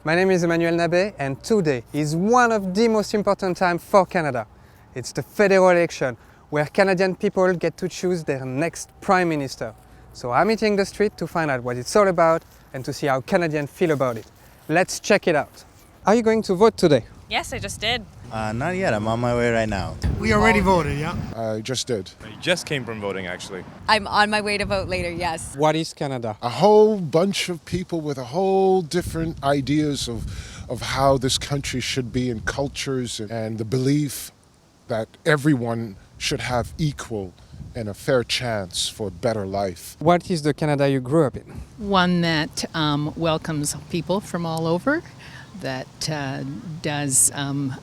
My name is Emmanuel Nabe, and today is one of the most important times for Canada. It's the federal election, where Canadian people get to choose their next Prime Minister. So I'm hitting the street to find out what it's all about and to see how Canadians feel about it. Let's check it out. Are you going to vote today? Yes, I just did. Not yet. I'm on my way right now. We already voted, yeah? I just did. I just came from voting, actually. I'm on my way to vote later, yes. What is Canada? A whole bunch of people with a whole different ideas of how this country should be and cultures and the belief that everyone should have equal and a fair chance for a better life. What is the Canada you grew up in? One that welcomes people from all over, that does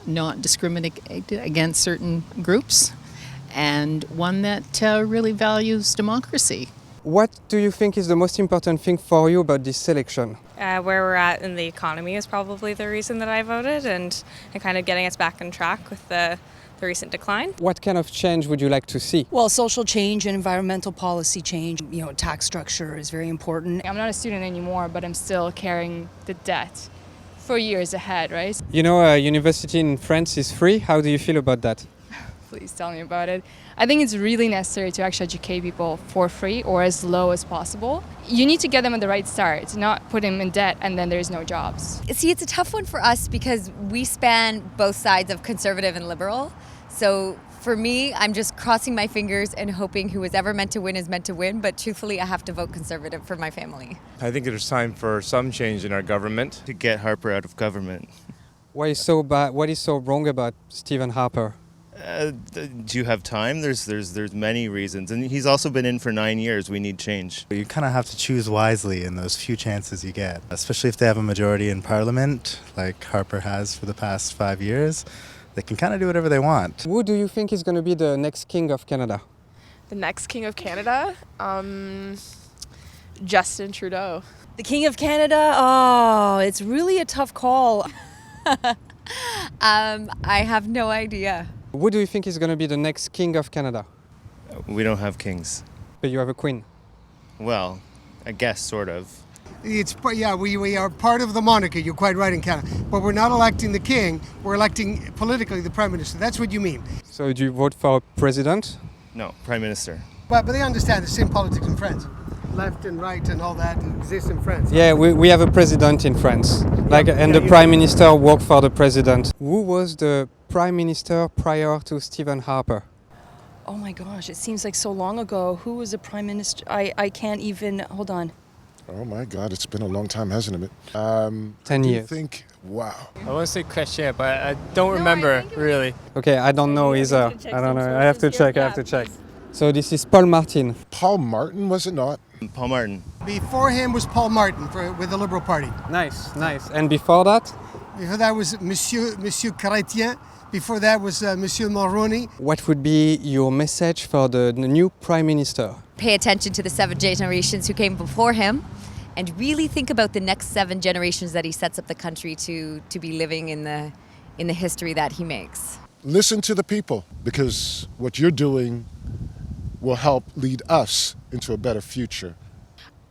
not discriminate against certain groups, and one that really values democracy. What do you think is the most important thing for you about this election? Where we're at in the economy is probably the reason that I voted, and kind of getting us back on track with the recent decline. What kind of change would you like to see? Well, social change and environmental policy change. Tax structure is very important. I'm not a student anymore, but I'm still carrying the debt for years ahead, right? You know, university in France is free. How do you feel about that? Please tell me about it. I think it's really necessary to actually educate people for free or as low as possible. You need to get them at the right start, not put them in debt and then there's no jobs. See, it's a tough one for us because we span both sides of conservative and liberal. So for me, I'm just crossing my fingers and hoping who is ever meant to win is meant to win. But truthfully, I have to vote conservative for my family. I think there's time for some change in our government. To get Harper out of government. What is so bad? What is so wrong about Stephen Harper? Do you have time? There's many reasons. And he's also been in for 9 years. We need change. You kind of have to choose wisely in those few chances you get, especially if they have a majority in Parliament, like Harper has for the past 5 years. They can kind of do whatever they want. Who do you think is going to be the next king of Canada? The next king of Canada? Justin Trudeau. The King of Canada? Oh, it's really a tough call. I have no idea. Who do you think is going to be the next king of Canada? We don't have kings. But you have a queen. Well, I guess sort of. We are part of the monarchy, you're quite right, in Canada. But we're not electing the king, we're electing politically the prime minister. That's what you mean. So do you vote for a president? No, prime minister. But they understand the same politics in France. Left and right and all that exists in France. Yeah, we have a president in France. The prime minister work for the president. Who was the prime minister prior to Stephen Harper? Oh my gosh, it seems like so long ago. Who was the prime minister? I can't even, hold on. Oh my God, it's been a long time, hasn't it? 10 years. Wow. I want to say Crechet, but I don't remember really. Okay, I don't know either. I don't know. I have to check. So this is Paul Martin. Paul Martin, was it not? Paul Martin. Before him was Paul Martin with the Liberal Party. Nice. And before that? Before that was Monsieur Chrétien. Before that was Monsieur Mulroney. What would be your message for the new prime minister? Pay attention to the 7 generations who came before him and really think about the next 7 generations that he sets up the country to be living in the history that he makes. Listen to the people, because what you're doing will help lead us into a better future.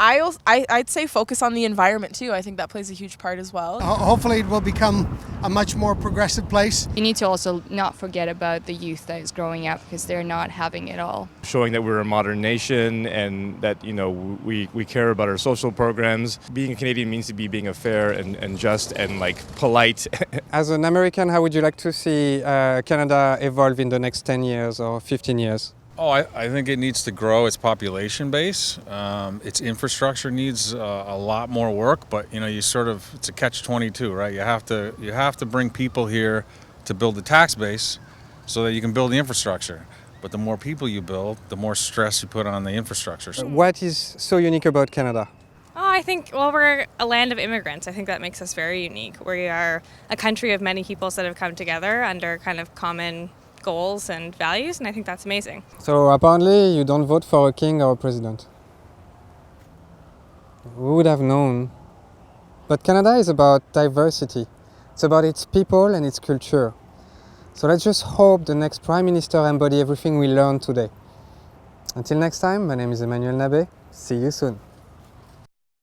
I'd say focus on the environment too. I think that plays a huge part as well. Hopefully it will become a much more progressive place. You need to also not forget about the youth that is growing up because they're not having it all. Showing that we're a modern nation and that, we care about our social programs. Being a Canadian means to be being a fair and just and polite. As an American, how would you like to see Canada evolve in the next 10 years or 15 years? Oh, I think it needs to grow its population base. Its infrastructure needs a lot more work, but it's a catch-22, right? You have to bring people here to build the tax base so that you can build the infrastructure. But the more people you build, the more stress you put on the infrastructure. What is so unique about Canada? I think, we're a land of immigrants. I think that makes us very unique. We are a country of many peoples that have come together under kind of common goals and values, and I think that's amazing. So apparently you don't vote for a king or a president. Who would have known? But Canada is about diversity. It's about its people and its culture. So let's just hope the next Prime Minister embody everything we learned today. Until next time, my name is Emmanuel Nabe. See you soon.